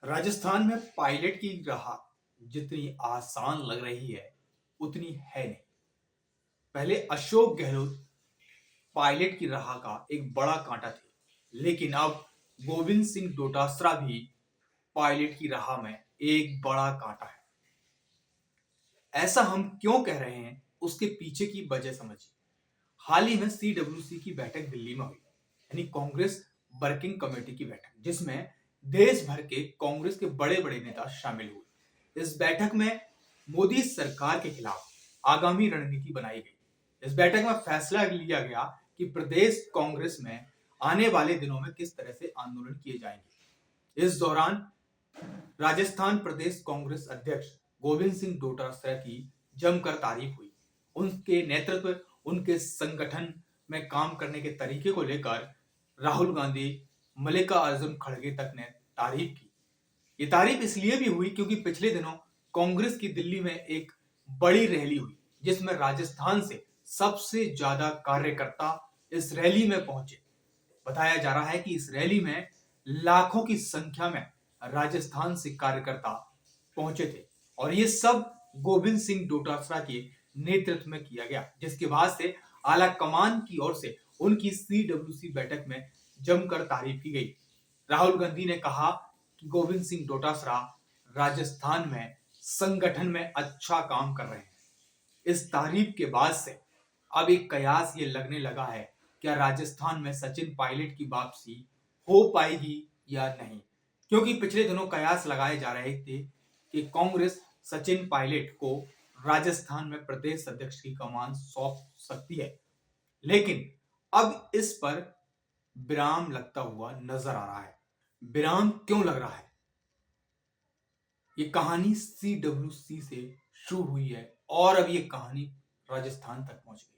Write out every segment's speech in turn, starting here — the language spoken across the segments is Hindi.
राजस्थान में पायलट की राह जितनी आसान लग रही है उतनी है नहीं। पहले अशोक गहलोत पायलट की राह का एक बड़ा कांटा थे, लेकिन अब गोविंद सिंह डोटासरा भी पायलट की राह में एक बड़ा कांटा है। ऐसा हम क्यों कह रहे हैं, उसके पीछे की वजह समझिए। हाल ही में सीडब्ल्यूसी की बैठक दिल्ली में हुई, यानी कांग्रेस वर्किंग कमेटी की बैठक, जिसमें देश भर के कांग्रेस के बड़े बड़े नेता शामिल हुए। इस बैठक में मोदी सरकार के खिलाफ आगामी रणनीति बनाई गई। इस बैठक में फैसला लिया गया कि प्रदेश कांग्रेस में आने वाले दिनों में किस तरह से आंदोलन किए जाएंगे। इस दौरान राजस्थान प्रदेश कांग्रेस अध्यक्ष गोविंद सिंह डोटासरा की जमकर तारीफ हुई। उनके नेतृत्व, उनके संगठन में काम करने के तरीके को लेकर राहुल गांधी, मल्लिकार्जुन खड़गे तक ने तारीफ की। ये तारीफ इसलिए भी हुई क्योंकि पिछले दिनों कांग्रेस की दिल्ली में एक बड़ी रैली हुई, जिसमें राजस्थान से सबसे ज्यादा कार्यकर्ता इस रैली में पहुंचे। बताया जा रहा है कि इस रैली में लाखों की संख्या में राजस्थान से कार्यकर्ता पहुंचे थे और ये सब गोविंद सिंह डोटासरा के नेतृत्व में किया गया, जिसके बाद से आला कमान की ओर से उनकी सीडब्ल्यूसी बैठक में जमकर तारीफ की गई। राहुल गांधी ने कहा कि गोविंद सिंह डोटासरा राजस्थान में संगठन में अच्छा काम कर रहे हैं। इस तारीफ के बाद से अब एक कयास ये लगने लगा है, क्या राजस्थान में सचिन पायलट की वापसी हो पाएगी या नहीं। क्योंकि पिछले दिनों कयास लगाए जा रहे थे कि कांग्रेस सचिन पायलट को राजस्थान में प्रदेश अध्यक्ष की कमान सौंप सकती है, लेकिन अब इस पर विराम लगता हुआ नजर आ रहा है। विराम क्यों लग रहा है? ये कहानी सीडब्ल्यूसी से शुरू हुई है और अब ये कहानी राजस्थान तक पहुंच गई।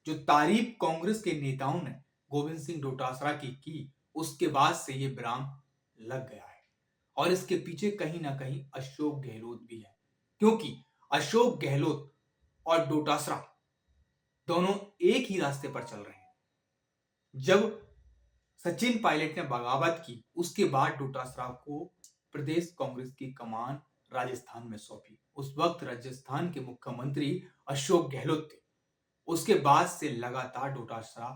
जो तारीफ कांग्रेस के नेताओं ने गोविंद सिंह डोटासरा की उसके बाद से ये विराम लग गया है और इसके पीछे कहीं ना कहीं अशोक गहलोत भी है, क्योंकि अशोक गहलोत और डोटासरा दोनों एक ही रास्ते पर चल रहे हैं। जब सचिन पायलट ने बगावत की, उसके बाद डोटासरा को प्रदेश कांग्रेस की कमान राजस्थान में सौंपी। उस वक्त राजस्थान के मुख्यमंत्री अशोक गहलोत थे। उसके बाद से लगातार डोटासरा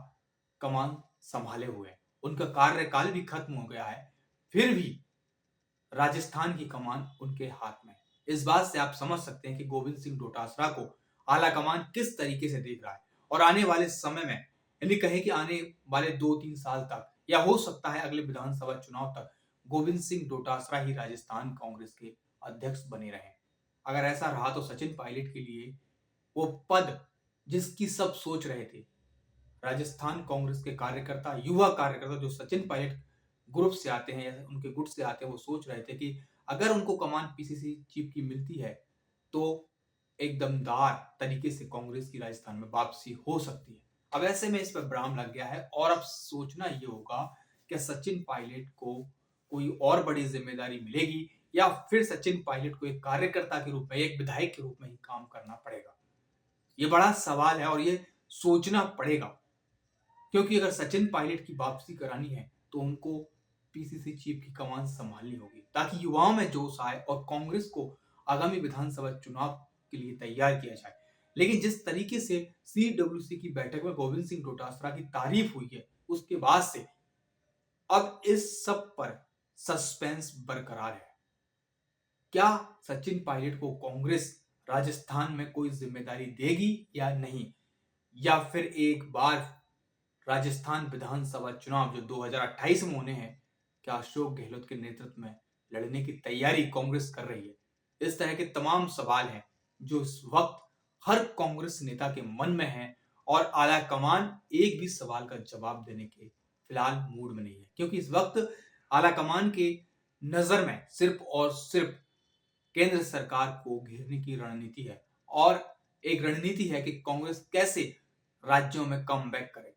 कमान संभाले हुए हैं। उनका कार्यकाल भी खत्म हो गया है, फिर भी राजस्थान की कमान उनके हाथ में है। इस बात से आप समझ सकते हैं कि गोविंद सिंह डोटासरा को आला कमान किस तरीके से देख रहा है और आने वाले समय में, यानी कहें कि आने वाले 2-3 साल तक या हो सकता है अगले विधानसभा चुनाव तक गोविंद सिंह डोटासरा ही राजस्थान कांग्रेस के अध्यक्ष बने रहे। अगर ऐसा रहा तो सचिन पायलट के लिए वो पद जिसकी सब सोच रहे थे, राजस्थान कांग्रेस के कार्यकर्ता, युवा कार्यकर्ता जो सचिन पायलट ग्रुप से आते हैं या उनके गुट से आते हैं, वो सोच रहे थे कि अगर उनको कमान पीसीसी चीफ की मिलती है तो एक दमदार तरीके से कांग्रेस की राजस्थान में वापसी हो सकती है। अब ऐसे में इस पर विराम लग गया है और अब सोचना ये होगा कि सचिन पायलट को कोई और बड़ी जिम्मेदारी मिलेगी या फिर सचिन पायलट को एक कार्यकर्ता के रूप में, एक विधायक के रूप में ही काम करना पड़ेगा। ये बड़ा सवाल है और ये सोचना पड़ेगा, क्योंकि अगर सचिन पायलट की वापसी करानी है तो उनको पीसीसी चीफ की कमान संभालनी होगी, ताकि युवाओं में जोश आए और कांग्रेस को आगामी विधानसभा चुनाव के लिए तैयार किया जाए। लेकिन जिस तरीके से सीडब्ल्यूसी की बैठक में गोविंद सिंह डोटासरा की तारीफ हुई है, उसके बाद से अब इस सब पर सस्पेंस बरकरार है। क्या सचिन पायलट को कांग्रेस राजस्थान में कोई जिम्मेदारी देगी या नहीं, या फिर एक बार राजस्थान विधानसभा चुनाव जो 2028 में होने हैं, क्या अशोक गहलोत के नेतृत्व में लड़ने की तैयारी कांग्रेस कर रही है? इस तरह के तमाम सवाल हैं जो इस वक्त हर कांग्रेस नेता के मन में हैं और आला कमान एक भी सवाल का जवाब देने के फिलहाल मूड में नहीं है, क्योंकि इस वक्त आला कमान के नजर में सिर्फ और सिर्फ केंद्र सरकार को घेरने की रणनीति है और एक रणनीति है कि कांग्रेस कैसे राज्यों में कम बैक करे।